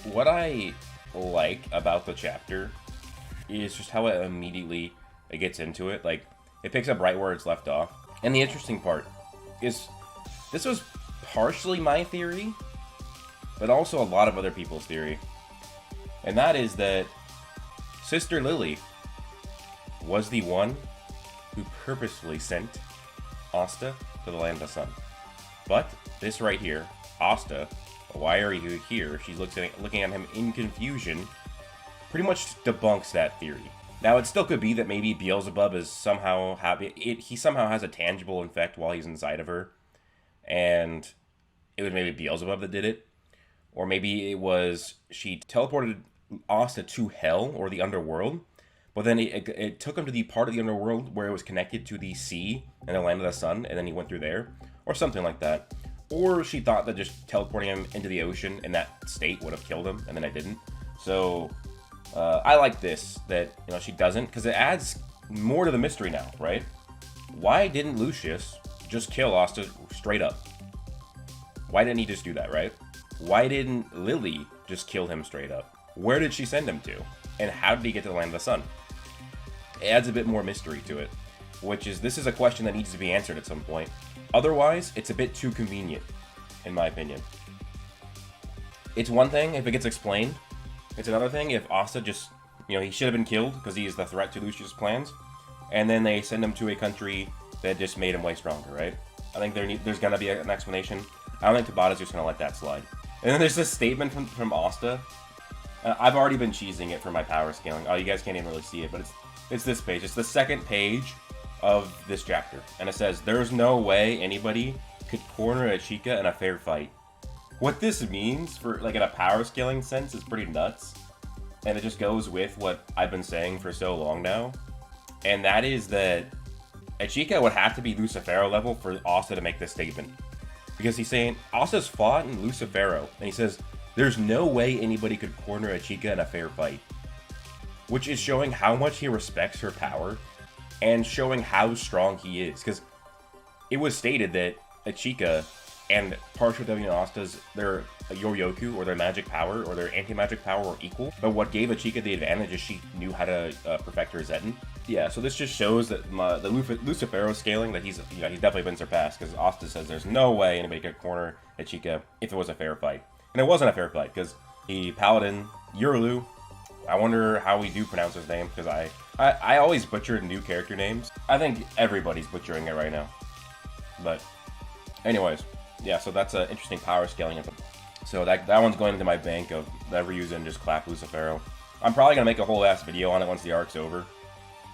what I like about the chapter is just how it immediately it gets into it. Like, it picks up right where it's left off. And the interesting part is this was partially my theory, but also a lot of other people's theory. And that is that Sister Lily was the one who purposefully sent Asta to the Land of the Sun. But this right here, Asta, why are you here? She's looking at him in confusion. Pretty much debunks that theory. Now, it still could be that maybe Beelzebub is somehow he somehow has a tangible effect while he's inside of her, and it was maybe Beelzebub that did it, or maybe it was she teleported Asta to hell or the underworld, but then it took him to the part of the underworld where it was connected to the sea and the Land of the Sun, and then he went through there, or something like that. Or she thought that just teleporting him into the ocean in that state would have killed him, and then it didn't. So I like this, that she doesn't, because it adds more to the mystery now, right? Why didn't Lucius just kill Asta straight up? Why didn't he just do that, right? Why didn't Lily just kill him straight up? Where did she send him to? And how did he get to the Land of the Sun? It adds a bit more mystery to it, which is, this is a question that needs to be answered at some point. Otherwise, it's a bit too convenient, in my opinion. It's one thing if it gets explained. It's another thing if Asta just, he should have been killed because he is the threat to Lucius' plans, and then they send him to a country that just made him way stronger, right? I think there's going to be an explanation. I don't think Tabata's just going to let that slide. And then there's this statement from Asta. I've already been cheesing it for my power scaling. Oh, you guys can't even really see it, but it's this page. It's the second page of this chapter, and it says, "There's no way anybody could corner a Chica in a fair fight." What this means for, like, in a power scaling sense is pretty nuts, and it just goes with what I've been saying for so long now, and that is that a Chica would have to be Lucifero level for Asta to make this statement, because he's saying Asta's fought in Lucifero, and he says there's no way anybody could corner a Chica in a fair fight, which is showing how much he respects her power and showing how strong he is, because it was stated that Achika and partial W and Asta's, their Yoryoku, or their magic power, or their anti-magic power were equal, but what gave Achika the advantage is she knew how to perfect her Zetten. Yeah, so this just shows that the Lucifero scaling, that he's definitely been surpassed, because Asta says there's no way anybody could corner Achika if it was a fair fight. And it wasn't a fair fight, because the Paladin, Yurulu, I wonder how we do pronounce his name, because I always butcher new character names. I think everybody's butchering it right now. But anyways, yeah, so that's an interesting power scaling. So that one's going into my bank of never use it and just clap Lucifero. I'm probably going to make a whole ass video on it once the arc's over,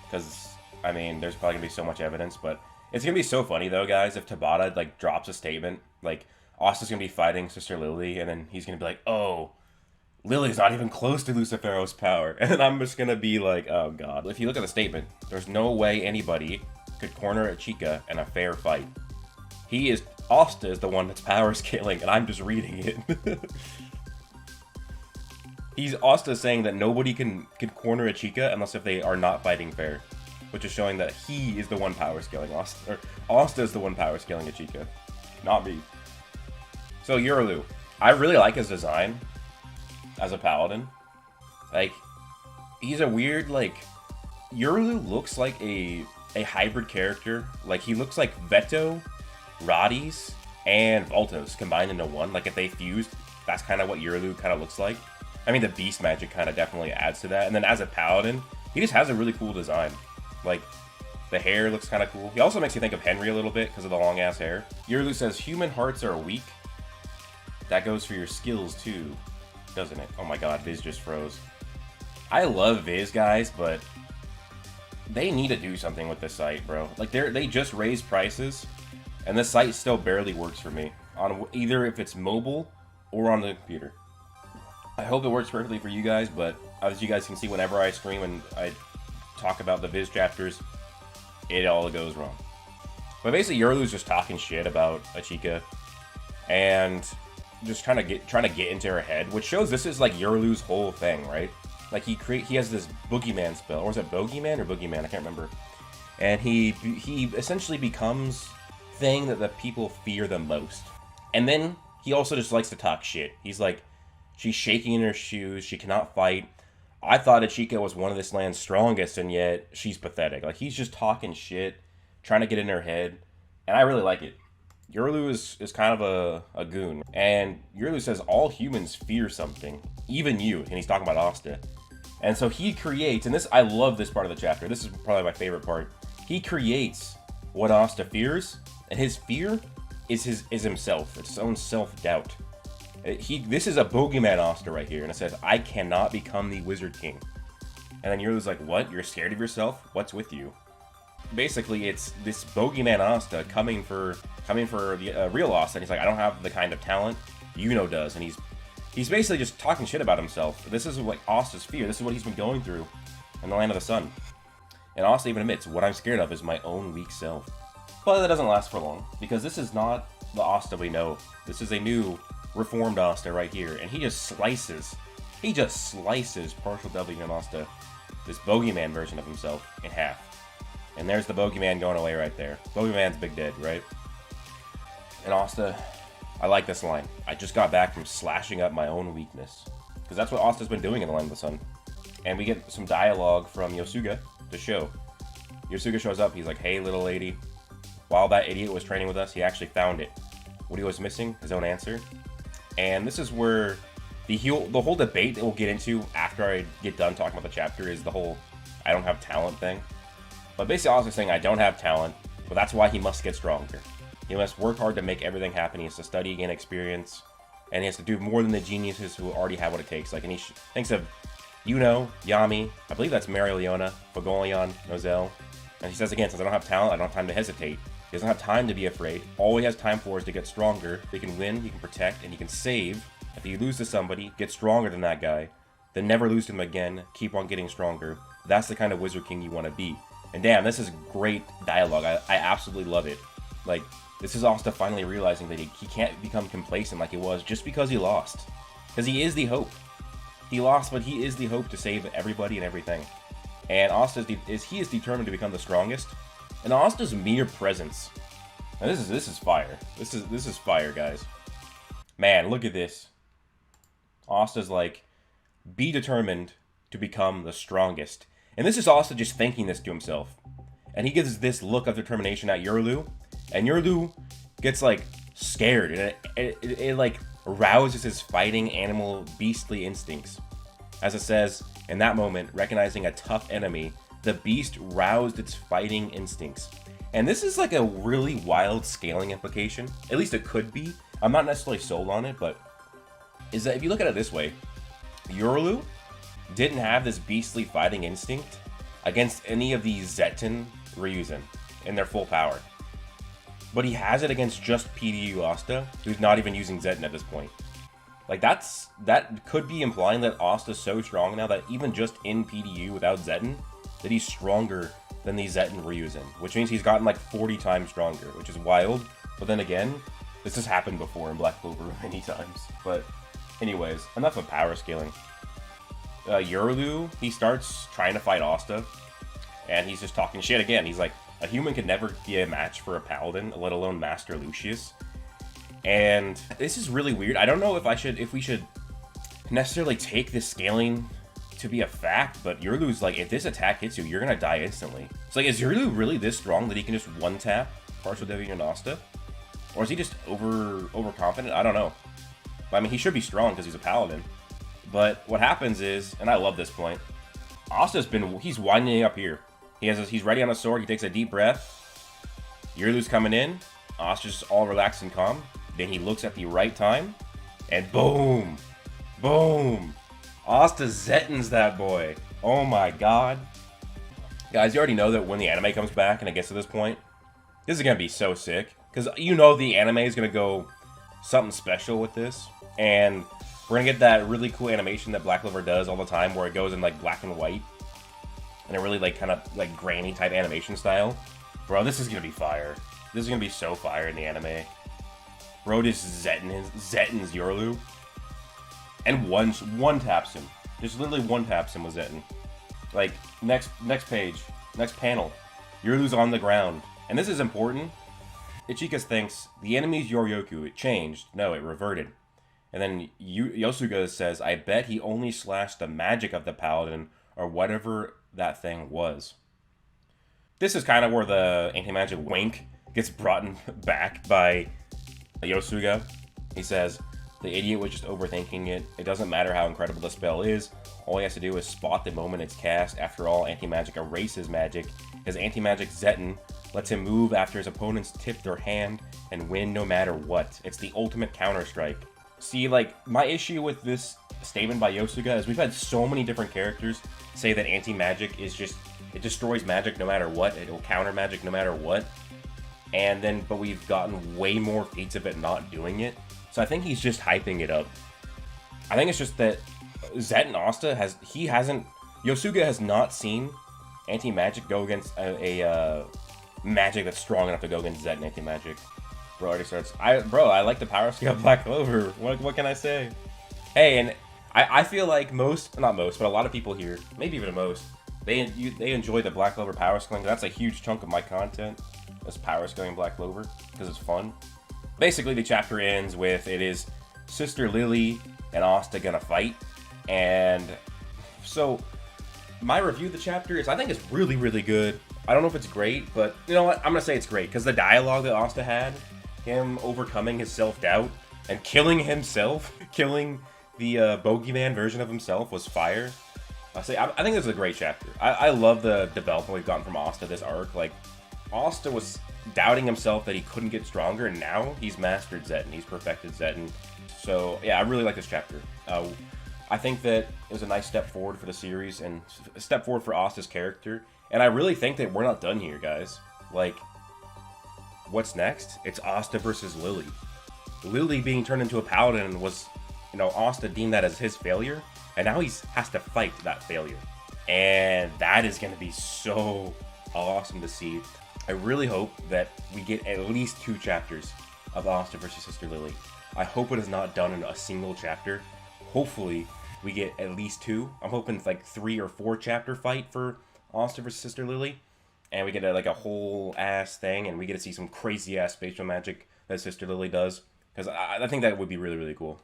because, I mean, there's probably going to be so much evidence, but it's going to be so funny, though, guys, if Tabata, like, drops a statement, like, Asta's going to be fighting Sister Lily, and then he's going to be like, oh, Lily's not even close to Lucifero's power. And then I'm just going to be like, oh, God. If you look at the statement, there's no way anybody could corner a Chica in a fair fight. Asta is the one that's power scaling, and I'm just reading it. Asta saying that nobody can corner a Chica unless if they are not fighting fair, which is showing that he is the one power scaling Asta, or Asta is the one power scaling a Chica, not me. So Yurulu, I really like his design as a paladin. Like, he's a weird, like, Yurulu looks like a hybrid character. Like, he looks like Veto, Radis, and Voltos combined into one. Like, if they fused, that's kind of what Yurulu kind of looks like. I mean, the beast magic kind of definitely adds to that. And then as a paladin, he just has a really cool design. Like, the hair looks kind of cool. He also makes you think of Henry a little bit because of the long ass hair. Yurulu says, human hearts are weak. That goes for your skills too, doesn't it? Oh my god, Viz just froze. I love Viz, guys, but they need to do something with this site, bro. Like, they just raised prices, and this site still barely works for me, on either if it's mobile or on the computer. I hope it works perfectly for you guys, but as you guys can see, whenever I stream and I talk about the Viz chapters, it all goes wrong. But basically, Yurulu's just talking shit about Achika, and just trying to get into her head, which shows this is like Yurulu's whole thing, right? Like, he has this boogeyman spell, or is it bogeyman or boogeyman? I can't remember. And he essentially becomes thing that the people fear the most. And then he also just likes to talk shit. He's like, She's shaking in her shoes. She cannot fight. I thought Ichika was one of this land's strongest, and yet she's pathetic. Like, he's just talking shit, trying to get in her head, and I really like it. Yurulu is kind of a goon, and Yurulu says all humans fear something, even you, and he's talking about Asta. And so he creates, and this, I love this part of the chapter. This is probably my favorite part. He creates what Asta fears, and his fear is himself. It's his own self-doubt. This is a bogeyman Asta right here, and it says, I cannot become the Wizard King. And then Yurulu's like, what? You're scared of yourself? What's with you? Basically, it's this bogeyman Asta coming for the real Asta, and he's like, I don't have the kind of talent Yuno does, and he's basically just talking shit about himself. This is what Asta's fear. This is what he's been going through in the Land of the Sun. And Asta even admits, what I'm scared of is my own weak self. But that doesn't last for long, because this is not the Asta we know. This is a new, reformed Asta right here, and he just slices partial W and Asta, this bogeyman version of himself, in half. And there's the bogeyman going away right there. Bogeyman's big dead, right? And Asta, I like this line. I just got back from slashing up my own weakness. Because that's what Asta's been doing in the Land of the Sun. And we get some dialogue from Yosuga to show. Yosuga shows up, he's like, hey little lady, while that idiot was training with us, he actually found it. What he was missing, his own answer. And this is where the whole debate that we'll get into after I get done talking about the chapter is the whole I don't have talent thing. But basically Asta's saying I don't have talent, but that's why he must get stronger. He must work hard to make everything happen. He has to study, gain experience, and he has to do more than the geniuses who already have what it takes. Like, and he thinks of Yuno, Yami, I believe that's Marileona, Fagolion, Nozel. And he says again, since I don't have talent, I don't have time to hesitate. He doesn't have time to be afraid. All he has time for is to get stronger. He can win, he can protect, and he can save. If he loses to somebody, get stronger than that guy, then never lose to him again, keep on getting stronger. That's the kind of Wizard King you want to be. And damn, this is great dialogue. I absolutely love it. Like, this is Asta finally realizing that he can't become complacent like he was just because he lost. Because he is the hope. He lost, but he is the hope to save everybody and everything. And Asta he is determined to become the strongest. And Asta's mere presence. Now this is fire. This is fire, guys. Man, look at this. Asta's like, be determined to become the strongest. And this is Asta just thinking this to himself. And he gives this look of determination at Yurulu. And Yurulu gets, like, scared. And it like, rouses his fighting, animal, beastly instincts. As it says, in that moment, recognizing a tough enemy, the beast roused its fighting instincts. And this is, like, a really wild scaling implication. At least it could be. I'm not necessarily sold on it, but is that if you look at it this way, Yurulu didn't have this beastly fighting instinct against any of these Zetten Ryuzen in their full power. But he has it against just PDU Asta, who's not even using Zetten at this point. Like, that could be implying that Asta's so strong now that even just in PDU without Zetten, that he's stronger than these Zetten Ryuzen, which means he's gotten like 40 times stronger, which is wild. But then again, this has happened before in Black Clover many times. But anyways, enough of power scaling. Yurulu, he starts trying to fight Asta, and he's just talking shit again. He's like, a human could never be a match for a Paladin, let alone Master Lucius. And this is really weird. I don't know if we should necessarily take this scaling to be a fact, but Yurulu's like, if this attack hits you, you're gonna die instantly. It's like, is Yurulu really this strong that he can just one-tap partial W and Asta? Or is he just overconfident? I don't know. But, I mean, he should be strong because he's a Paladin. But what happens is, and I love this point, he's winding up here. He's ready on a sword, he takes a deep breath. Yurulu's coming in, Asta's just all relaxed and calm. Then he looks at the right time, and boom! Boom! Asta Zettens that boy. Oh my god. Guys, you already know that when the anime comes back and it gets to this point, this is gonna be so sick. Because you know the anime is gonna go something special with this. And we're gonna get that really cool animation that Black Clover does all the time where it goes in like black and white. And a really like kind of like grainy type animation style. Bro, this is gonna be fire. This is gonna be so fire in the anime. Bro just Zettens Yurulu. And one taps him. Just literally one taps him with Zetten. Like, next page. Next panel. Yurulu's on the ground. And this is important. Ichika thinks, the enemy's Yoryoku. It changed. No, it reverted. And then Yosuga says, I bet he only slashed the magic of the Paladin, or whatever that thing was. This is kind of where the anti-magic wink gets brought back by Yosuga. He says, the idiot was just overthinking it. It doesn't matter how incredible the spell is. All he has to do is spot the moment it's cast. After all, anti-magic erases magic. His anti-magic Zetten lets him move after his opponents tip their hand and win no matter what. It's the ultimate counter-strike. See, like, my issue with this statement by Yosuga is we've had so many different characters say that anti-magic is just, it destroys magic no matter what. It'll counter magic no matter what. But we've gotten way more feats of it not doing it. So I think he's just hyping it up. I think it's just that Zet and Asta Yosuga has not seen anti-magic go against a magic that's strong enough to go against Zet and anti-magic. Bro already starts, I like the power scale of Black Clover. What can I say? Hey, and I feel like not most, but a lot of people here, maybe even most, they enjoy the Black Clover power scaling. That's a huge chunk of my content. That's power scaling Black Clover because it's fun. Basically, the chapter ends with it is Sister Lily and Asta gonna fight, and so my review of the chapter is I think it's really, really good. I don't know if it's great, but you know what? I'm gonna say it's great because the dialogue that Asta had, him overcoming his self-doubt and killing himself, killing the bogeyman version of himself was fire. I think this is a great chapter. I love the development we've gotten from Asta this arc. Like, Asta was doubting himself that he couldn't get stronger, and now he's mastered Zetten. He's perfected Zetten. So yeah, I really like this chapter. I think that it was a nice step forward for the series and a step forward for Asta's character. And I really think that we're not done here, guys. Like, what's next? It's Asta versus Lily. Lily being turned into a paladin was, Asta deemed that as his failure, and now he has to fight that failure. And that is going to be so awesome to see. I really hope that we get at least 2 chapters of Asta versus Sister Lily. I hope it is not done in a single chapter. Hopefully, we get at least 2. I'm hoping it's like 3 or 4 chapter fight for Asta versus Sister Lily. And we get a whole ass thing, and we get to see some crazy ass spatial magic that Sister Lily does. Because I think that would be really, really cool.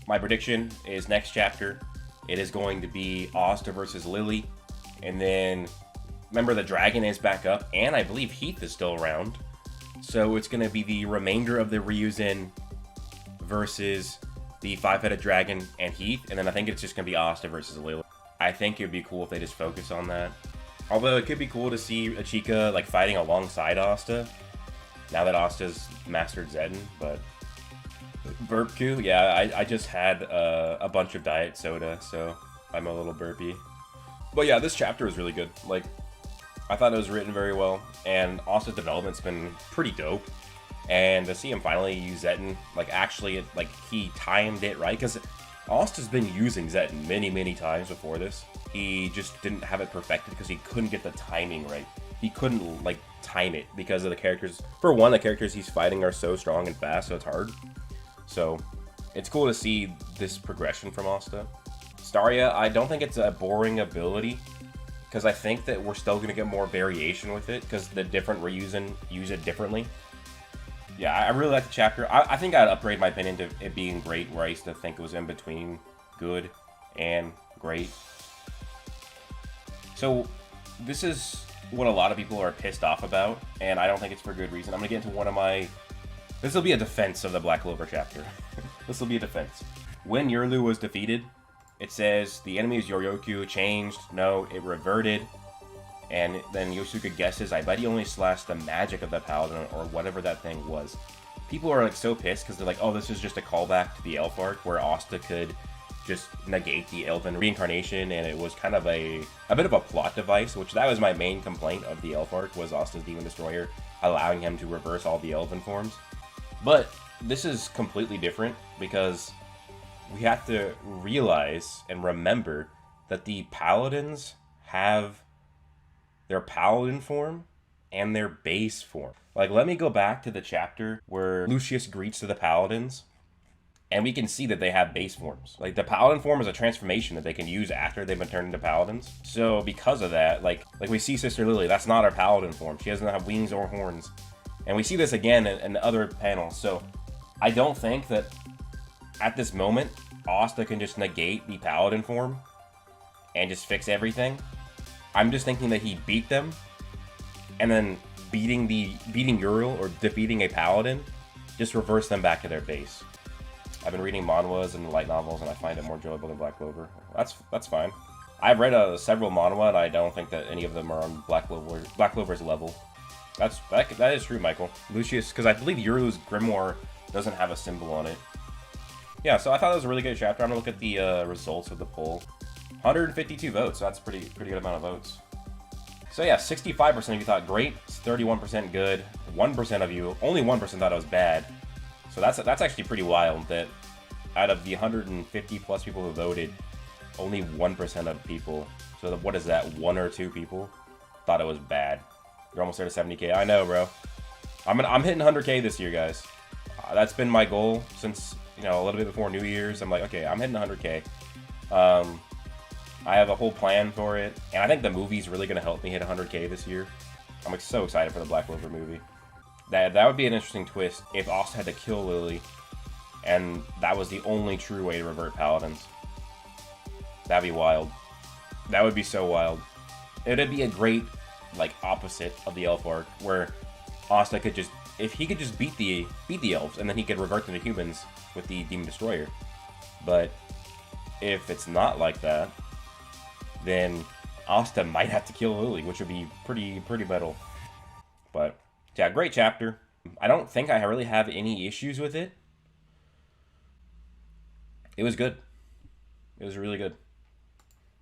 My prediction is next chapter, it is going to be Asta versus Lily. And then, remember the dragon is back up, and I believe Heath is still around. So it's going to be the remainder of the Ryuzen versus the 5-headed dragon and Heath. And then I think it's just going to be Asta versus Lily. I think it would be cool if they just focus on that. Although it could be cool to see Ichika fighting alongside Asta, now that Asta's mastered Zetten, but Broku, yeah, I just had a bunch of diet soda, so I'm a little burpy. But yeah, this chapter was really good. Like, I thought it was written very well, and Asta's development's been pretty dope. And to see him finally use Zetten, he timed it right, because Asta's been using Zetten many, many times before this. He just didn't have it perfected because he couldn't get the timing right. He couldn't, time it because of the characters. For one, the characters he's fighting are so strong and fast, so it's hard. So, it's cool to see this progression from Asta. Staria, I don't think it's a boring ability, because I think that we're still going to get more variation with it, because the different Ryuzen use it differently. Yeah, I really like the chapter. I think I'd upgrade my opinion to it being great, where I used to think it was in between good and great. So, this is what a lot of people are pissed off about, and I don't think it's for good reason. I'm going to get into one of my... This will be a defense of the Black Clover chapter. This will be a defense. When Yurulu was defeated, it says, the enemy's Yoryoku changed. No, it reverted. And then Yosuke guesses, I bet he only slashed the magic of the Paladin, or whatever that thing was. People are so pissed because they're like, oh, this is just a callback to the Elf arc, where Asta could just negate the Elven reincarnation, and it was kind of a bit of a plot device, which that was my main complaint of the Elf arc, was Asta's Demon Destroyer, allowing him to reverse all the Elven forms. But this is completely different, because we have to realize and remember that the Paladins have their Paladin form and their base form. Let me go back to the chapter where Lucius greets to the Paladins, and we can see that they have base forms. The Paladin form is a transformation that they can use after they've been turned into Paladins. So because of that, like we see Sister Lily, that's not her Paladin form. She doesn't have wings or horns. And we see this again in the other panels. So I don't think that at this moment, Asta can just negate the Paladin form and just fix everything. I'm just thinking that he beat them, and then beating Yurulu or defeating a Paladin just reverse them back to their base. I've been reading manhwas and light novels, and I find it more enjoyable than Black Clover. That's fine. I've read several manhwa, and I don't think that any of them are on Black Clover's level. That is true, Michael. Lucius, because I believe Yurulu's grimoire doesn't have a symbol on it. Yeah, so I thought it was a really good chapter. I'm gonna look at the results of the poll. 152 votes. So that's a pretty good amount of votes. So yeah, 65% of you thought great, 31% good, 1% of you, only 1% thought it was bad. So that's actually pretty wild that out of the 150 plus people who voted, only 1% of people, so what is that, 1 or 2 people, thought it was bad. You're almost there to 70k. I know, bro. I'm hitting 100k this year, guys. That's been my goal since, you know, a little bit before New Year's. I'm like, okay, I'm hitting 100k. I have a whole plan for it, and I think the movie's really going to help me hit 100k this year. I'm so excited for the Black Clover movie. That would be an interesting twist if Asta had to kill Lily, and that was the only true way to revert Paladins. That'd be wild. That would be so wild. It'd be a great, like, opposite of the Elf arc, where Asta could just, if he could just beat the elves, and then he could revert them to humans with the Demon Destroyer. But if it's not like that, then Asta might have to kill Lily, which would be pretty metal. But yeah, great chapter. I don't think I really have any issues with it. It was good. It was really good.